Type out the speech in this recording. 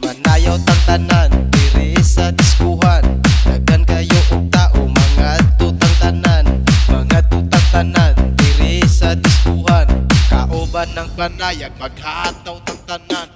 Manayaw tang tanan, diri sa diskuhan. Dagan kayo og tao, mga tutang tanan. Mga tutang tanan, diri sa diskuhan. Kauban ng panayag, maghataw tang tanan.